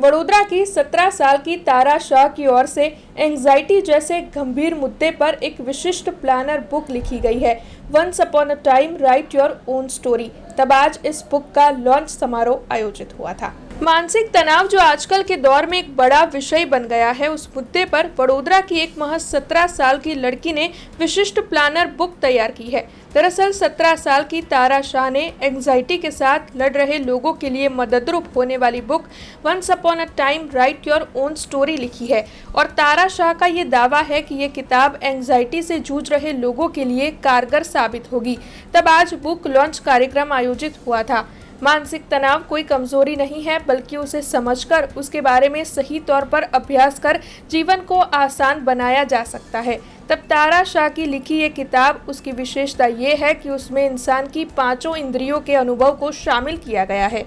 वडोदरा की 17 साल की तारा शाह की ओर से एंजाइटी जैसे गंभीर मुद्दे पर एक विशिष्ट प्लानर बुक लिखी गई है। Once upon a time write your own story. तब आज इस बुक का लॉन्च समारोह आयोजित हुआ था। मानसिक तनाव जो आजकल के दौर में एक बड़ा विषय बन गया है, उस मुद्दे पर वडोदरा की एक महज 17 साल की लड़की ने विशिष्ट प्लानर बुक तैयार की है। दरअसल 17 साल की तारा शाह ने एंजाइटी के साथ लड़ रहे लोगों के लिए मददरूप होने वाली book once upon a time write your own story लिखी है। और तारा शाह का ये दावा है कि ये किताब एंजाइटी से जूझ रहे लोगों के लिए कारगर साबित होगी। तब आज बुक लॉन्च कार्यक्रम आयोजित हुआ था। मानसिक तनाव कोई कमजोरी नहीं है, बल्कि उसे समझकर उसके बारे में सही तौर पर अभ्यास कर जीवन को आसान बनाया जा सकता है। तब तारा शाह की लिखी ये किताब, उसकी विशेषता ये है कि उसमें इंसान की 5 इंद्रियों के अनुभव को शामिल किया गया है।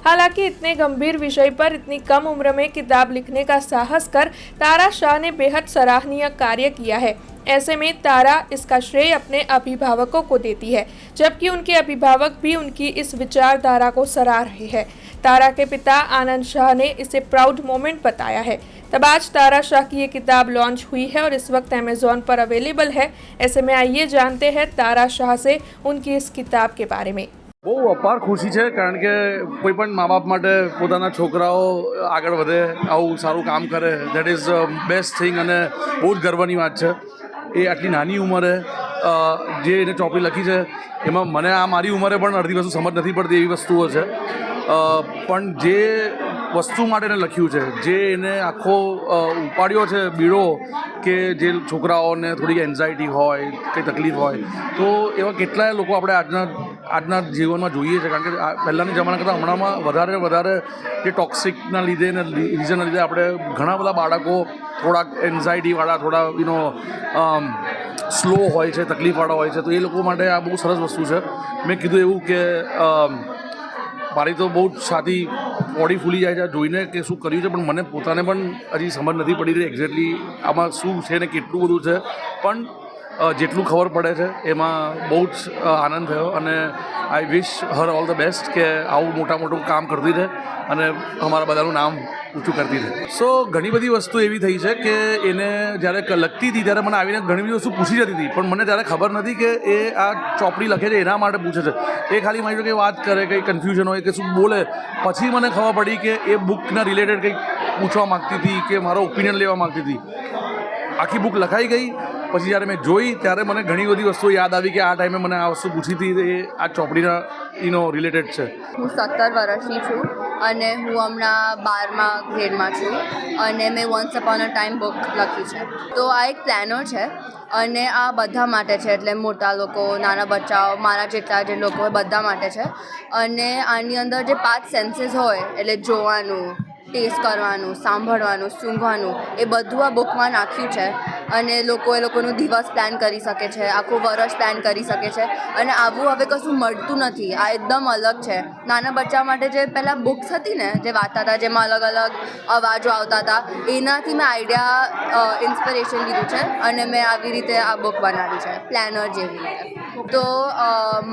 हालांकि इतने गंभीर विषय पर इतनी कम उम्र में किताब लिखने का साहस कर तारा शाह ने बेहद सराहनीय कार्य किया है। ऐसे में तारा इसका श्रेय अपने अभिभावकों को देती है, जबकि उनके अभिभावक भी उनकी इस विचारधारा को सराह रहे हैं। तारा के पिता आनंद शाह ने इसे प्राउड मोमेंट बताया है। तब आज तारा शाह की ये किताब लॉन्च हुई है और इस वक्त अमेज़ॉन पर अवेलेबल है। ऐसे में आइए जानते हैं तारा शाह से उनकी इस किताब के बारे में। બહુ અપાર ખુશી છે, કારણ કે કોઈ પણ મા બાપ માટે પોતાના છોકરાઓ આગળ વધે, આવું સારું કામ કરે, દેટ ઇઝ બેસ્ટ થિંગ અને બહુ જ ગર્વની વાત છે. એ આટલી નાની ઉંમરે જે એને ચોપડી લખી છે, એમાં મને આ મારી ઉંમરે પણ અડધી વસ્તુ સમજ નથી પડતી એવી વસ્તુઓ છે. પણ જે વસ્તુ માટે એને લખ્યું છે, જે એને આખો ઉપાડ્યો છે બીડો, કે જે છોકરાઓને થોડી એન્ઝાયટી હોય, કંઈ તકલીફ હોય, તો એવા કેટલાય લોકો આપણે આજના જીવનમાં જોઈએ છે. કારણ કે પહેલાંની જમાના કરતાં હમણાંમાં વધારે જે ટોક્સિકના લીધે ને રીઝનના લીધે આપણે ઘણા બધા બાળકો થોડાક એન્ઝાયટીવાળા, થોડા સ્લો હોય છે, તકલીફવાળા હોય છે. તો એ લોકો માટે આ બહુ સરસ વસ્તુ છે. મેં કીધું એવું કે મારી તો બહુ જ છાતી બોડી ફૂલી જાય છે જોઈને કે શું કર્યું છે, પણ મને પોતાને પણ હજી સમજ નથી પડી રહી એક્ઝેક્ટલી આમાં શું છે ને કેટલું બધું છે. પણ જેટલું ખબર પડે છે એમાં બહુ જ આનંદ થયો અને આઈ વિશ હર ઓલ ધ બેસ્ટ કે આવું મોટું કામ કરતી રહે અને અમારા બધાનું નામ ઊંચું કરતી રહે. સો ઘણી બધી વસ્તુ એવી થઈ છે કે એને જ્યારે લખતી હતી ત્યારે મને આવીને ઘણી બધી વસ્તુ પૂછી જતી હતી, પણ મને ત્યારે ખબર નથી કે એ આ ચોપડી લખે છે એના માટે પૂછે છે. એ ખાલી મારી જોડે કંઈ વાત કરે, કંઈ કન્ફ્યુઝન હોય કે શું બોલે, પછી મને ખબર પડી કે એ બુકના રિલેટેડ કંઈક પૂછવા માગતી હતી કે મારો ઓપિનિયન લેવા માગતી હતી. આખી બુક લખાઈ ગઈ પછી જ્યારે મેં જોઈ ત્યારે મને ઘણી બધી વસ્તુઓ યાદ આવી કે આ ટાઈમે મને આ વસ્તુ પૂછી હતી. એ આ ચોપડીના રિલેટેડ છે. હું 17 વર્ષની છું અને હું હમણાં 12મા ગ્રેડમાં છું અને મેં once upon a time book લખી છે. તો આ એક પ્લાનર છે અને આ બધા માટે છે, એટલે મોટા લોકો, નાના બચ્ચાઓ, મારા જેટલા જે લોકો હોય બધા માટે છે. અને આની અંદર જે 5 સેન્સીસ હોય, એટલે જોવાનું, ટેસ્ટ કરવાનું, સાંભળવાનું, સૂંઘવાનું, એ બધું આ બુકમાં નાખ્યું છે. અને એ લોકોનું દિવસ પ્લાન કરી શકે છે, આખું વર્ષ પ્લાન કરી શકે છે. અને આવું હવે કશું મળતું નથી, આ એકદમ અલગ છે. નાના બચ્ચા માટે જે પહેલાં બુક્સ હતી ને, જે વાંચતા હતા, જેમાં અલગ અલગ અવાજો આવતા હતા, એનાથી મેં આઈડિયા ઇન્સ્પિરેશન લીધું છે અને મેં આવી રીતે આ બુક બનાવી છે, પ્લાનર જેવી રીતે. તો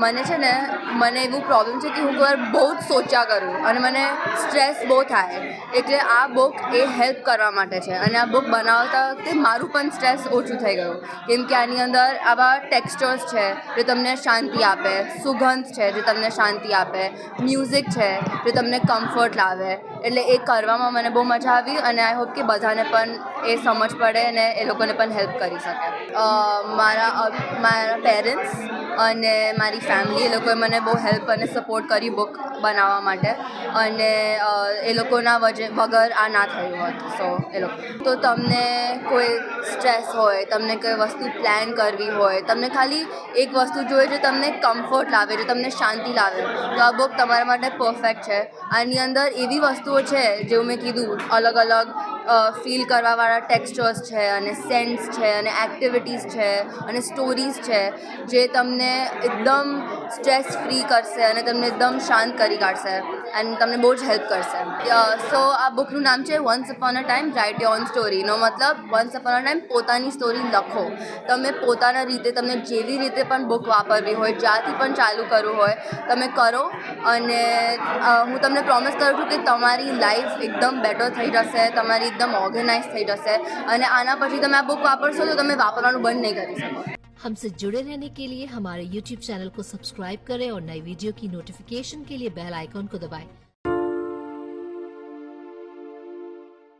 મને છે ને, મને એવું પ્રોબ્લેમ છે કે હું કોઈ વાર બહુ જ સોચ્યા કરું અને મને સ્ટ્રેસ બહુ થાય, એટલે આ બુક એ હેલ્પ કરવા માટે છે. અને આ બુક બનાવતા વખતે મારું પણ સ્ટ્રેસ ઓછું થઈ ગયું, કેમ કે આની અંદર આવા ટેક્સચર્સ છે જે તમને શાંતિ આપે, સુગંધ છે જે તમને શાંતિ આપે, મ્યુઝિક છે જે તમને કમ્ફર્ટ લાવે. એટલે એ કરવામાં મને બહુ મજા આવી અને આઈ હોપ કે બધાને પણ એ સમજ પડે અને એ લોકોને પણ હેલ્પ કરી શકે. મારા પેરેન્ટ્સ અને મારી ફેમિલી, એ લોકોએ મને બહુ હેલ્પ અને સપોર્ટ કરી બુક બનાવવા માટે. અને એ લોકોના વગર આ ના થયું હોત. સો એ લોકો તો તમને કોઈ સ્ટ્રેસ હોય, તમને કોઈ વસ્તુ પ્લાન કરવી હોય, તમને ખાલી એક વસ્તુ જોઈએ જે તમને કમ્ફર્ટ લાવે, જે તમને શાંતિ લાવે, તો આ બુક તમારા માટે પરફેક્ટ છે. આની અંદર એવી વસ્તુઓ છે જેવું મેં કીધું, અલગ અલગ ફીલ કરવાવાળા ટેક્સચર્સ છે અને સેન્ટ્સ છે અને એક્ટિવિટીઝ છે અને સ્ટોરીઝ છે જે તમને એકદમ સ્ટ્રેસ ફ્રી કરશે અને તમને એકદમ શાંત કરી કાઢશે. એન્ડ તમને બહુ જ હેલ્પ કરશે. સો આ બુકનું નામ છે once upon a time write your own સ્ટોરીનો મતલબ વન્સ અપોન અ ટાઈમ પોતાની સ્ટોરી લખો. તમે પોતાના રીતે તમને જેવી રીતે પણ બુક વાપરવી હોય, જ્યાંથી પણ ચાલુ કરવું હોય તમે કરો. અને હું તમને પ્રોમિસ કરું છું કે તમારી લાઈફ એકદમ બેટર થઈ જશે, તમારી એકદમ ઓર્ગેનાઇઝ થઈ જશે. અને આના પછી તમે આ બુક વાપરશો તો તમે વાપરવાનું બંધ नहीं कर શકો. हमसे जुड़े रहने के लिए हमारे YouTube चैनल को सब्सक्राइब करें और नई वीडियो की नोटिफिकेशन के लिए बेल आइकॉन को दबाएं